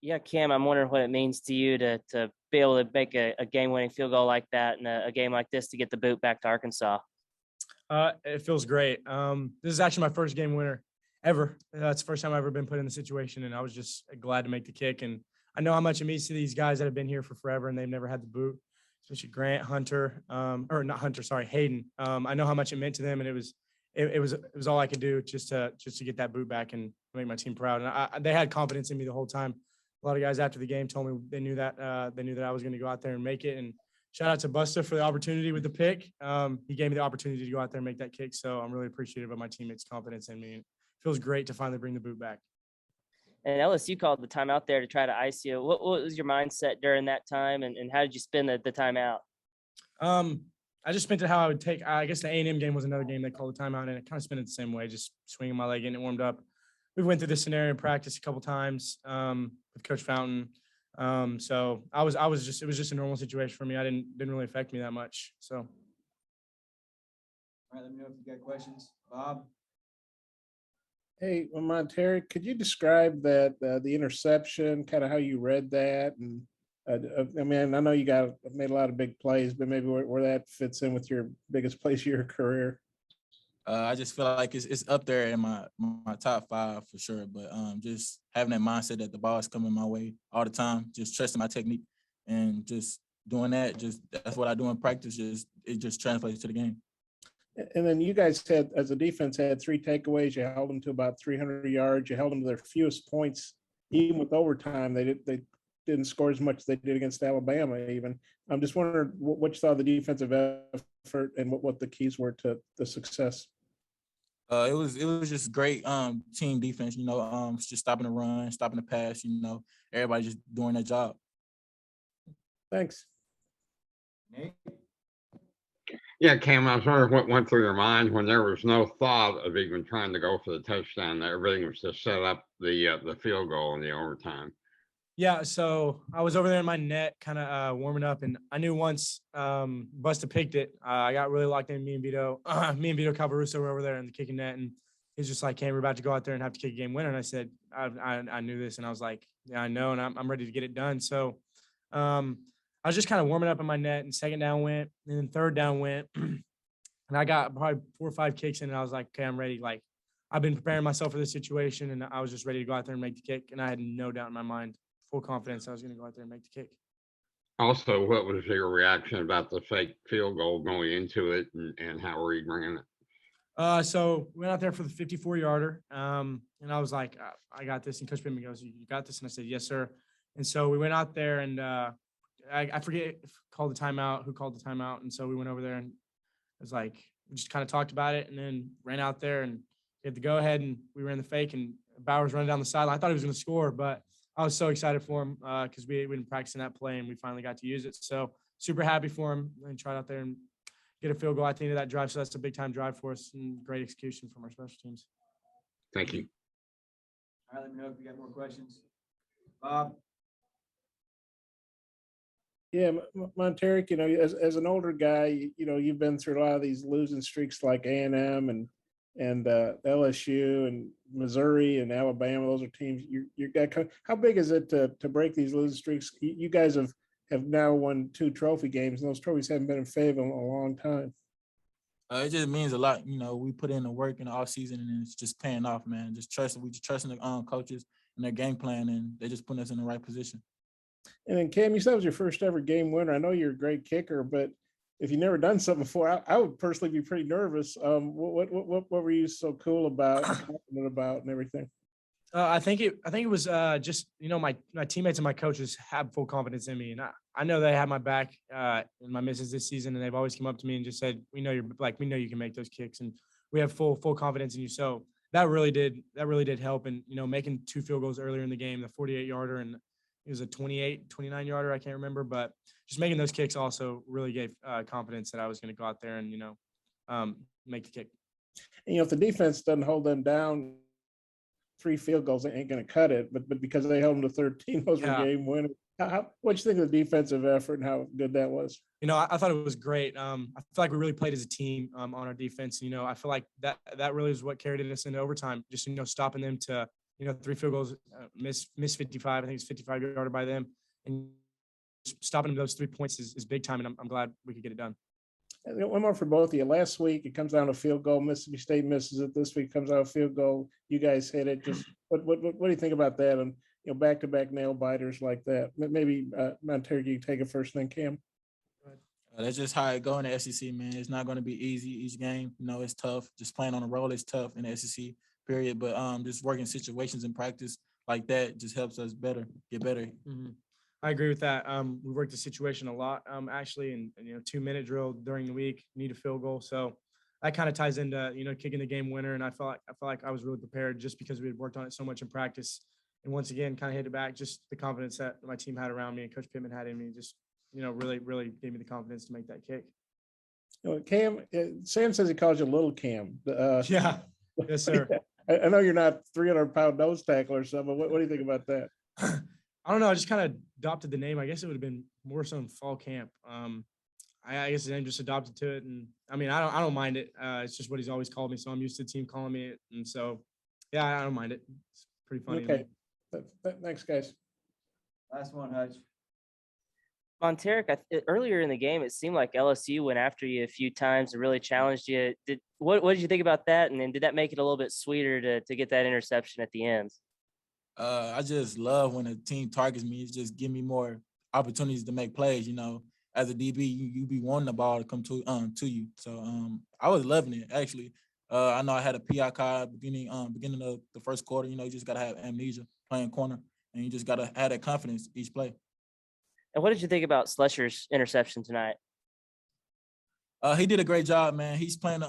Yeah, Cam, I'm wondering what it means to you to be able to make a game-winning field goal like that in a game like this to get the boot back to Arkansas. It feels great. This is actually my first game winner ever. It's the first time I've ever been put in the situation, and I was just glad to make the kick. And I know how much it means to these guys that have been here for forever and they've never had the boot, especially Grant, Hunter, or not Hunter, sorry, Hayden. I know how much it meant to them, and it was all I could do just to get that boot back and make my team proud. And they had confidence in me the whole time. A lot of guys after the game told me they knew that I was going to go out there and make it. And shout out to Busta for the opportunity with the pick. He gave me the opportunity to go out there and make that kick. So I'm really appreciative of my teammates' confidence in me. It feels great to finally bring the boot back. And LSU called the timeout there to try to ice you. What was your mindset during that time, and how did you spend the timeout? I just spent it how I would take. I guess the A&M game was another game they called the timeout, and it kind of spent it the same way, just swinging my leg, getting it warmed up. We went through this scenario in practice a couple times with Coach Fountain. So it was just a normal situation for me. I didn't really affect me that much. So. All right, let me know if you got questions. Bob? Hey, Montaric, could you describe that the interception, kind of how you read that, and I mean, I know you made a lot of big plays, but maybe where that fits in with your biggest plays of your career. I just feel like it's up there in my top 5 for sure. But just having that mindset that the ball is coming my way all the time, just trusting my technique and just doing that. That's what I do in practice. It just translates to the game. And then you guys had, as a defense, had 3 takeaways. You held them to about 300 yards. You held them to their fewest points, even with overtime. They didn't score as much as they did against Alabama. Even I'm just wondering what you saw of the defensive effort and what the keys were to the success. It was just great team defense. Just stopping the run, stopping the pass. Everybody just doing their job. Thanks. Nate? Yeah, Cam, I was wondering what went through your mind when there was no thought of even trying to go for the touchdown. Everything was just set up the field goal in the overtime. Yeah, so I was over there in my net, kind of warming up, and I knew once Busta picked it, I got really locked in. Me and Vito Calvaruso were over there in the kicking net, and he's just like, "Hey, we're about to go out there and have to kick a game winner." And I said, "I knew this," and I was like, "Yeah, I know, and I'm ready to get it done." So I was just kind of warming up in my net, and second down went, and then third down went, and I got probably 4 or 5 kicks in, and I was like, "Okay, I'm ready." Like, I've been preparing myself for this situation, and I was just ready to go out there and make the kick, and I had no doubt in my mind, full confidence I was going to go out there and make the kick. Also, what was your reaction about the fake field goal going into it, and how were you bringing it? So we went out there for the 54-yarder, and I was like, I got this. And Coach Pittman goes, "You got this?" And I said, "Yes, sir." And so we went out there, and I forget who called the timeout. And so we went over there, and it was like, we just kind of talked about it, and then ran out there and hit the go ahead, and we ran the fake, and Bowers running down the sideline. I thought he was going to score, but I was so excited for him because we've been practicing that play, and we finally got to use it. So super happy for him, and tried out there and get a field goal at the end of that drive. So that's a big time drive for us, and great execution from our special teams. Thank you. All right, let me know if you got more questions. Bob? Yeah, Montaric, as an older guy, you've been through a lot of these losing streaks like A&M and LSU and Missouri and Alabama. Those are teams you got. How big is it to break these losing streaks? You guys have now won 2 trophy games, and those trophies haven't been in Fayetteville in a long time. It just means a lot. We put in the work in the off season, and it's just paying off, man. We just trusting the coaches and their game plan, and they just putting us in the right position. And then Cam, you said it was your first ever game winner. I know you're a great kicker, but if you've never done something before, I would personally be pretty nervous. What were you so cool about, confident about, and everything? I think it was just my teammates and my coaches have full confidence in me, and I know they have my back in my misses this season, and they've always come up to me and just said, we know you can make those kicks, and we have full confidence in you. So that really did help, and making 2 field goals earlier in the game, the 48-yarder and it was a 29-yarder, I can't remember, but just making those kicks also really gave confidence that I was going to go out there and make the kick. And if the defense doesn't hold them down, 3 field goals, they ain't going to cut it. But because they held them to 13, those were game winners. What'd you think of the defensive effort and how good that was? I thought it was great. I feel like we really played as a team on our defense. I feel like that really is what carried us into overtime. Just stopping them to 3 field goals, miss 55. I think it's 55 yarded by them, and stopping those 3 points is big time. And I'm glad we could get it done. And one more for both of you. Last week it comes down to field goal. Mississippi State misses it. This week comes out a field goal. You guys hit it. Just what do you think about that? And back-to-back nail biters like that. Maybe Montaric, you can take it first, then Cam. That's just how it go in the SEC, man. It's not going to be easy each game. It's tough. Just playing on the road is tough in the SEC, period. But just working situations in practice like that just helps us get better. Mm-hmm. I agree with that. We worked the situation a lot, actually, and 2-minute drill during the week, need a field goal. So that kind of ties into, kicking the game winner. And I felt like I was really prepared just because we had worked on it so much in practice. And once again, kind of hit it back, just the confidence that my team had around me and Coach Pittman had in me, just, really, really gave me the confidence to make that kick. Cam, Sam says he calls you Little Cam. Yeah. Yes, sir. I know you're not 300-pound nose tackle or something, but what do you think about that? I don't know. I just kind of adopted the name. I guess it would have been more so in fall camp. I guess the name just adopted to it, and I mean, I don't mind it. It's just what he's always called me, so I'm used to the team calling me it, and so yeah, I don't mind it. It's pretty funny. Okay, thanks, guys. Last one, Hutch. Montaric, earlier in the game, it seemed like LSU went after you a few times and really challenged you. What did you think about that? And then did that make it a little bit sweeter to get that interception at the end? I just love when a team targets me. It's just give me more opportunities to make plays. As a DB, you be wanting the ball to come to you. So I was loving it actually. I know I had a PI card beginning of the first quarter. You just gotta have amnesia playing corner, and you just gotta have that confidence each play. And what did you think about Slusher's interception tonight? He did a great job, man. He's playing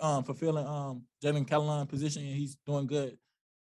fulfilling Jalen Callahan position, and he's doing good.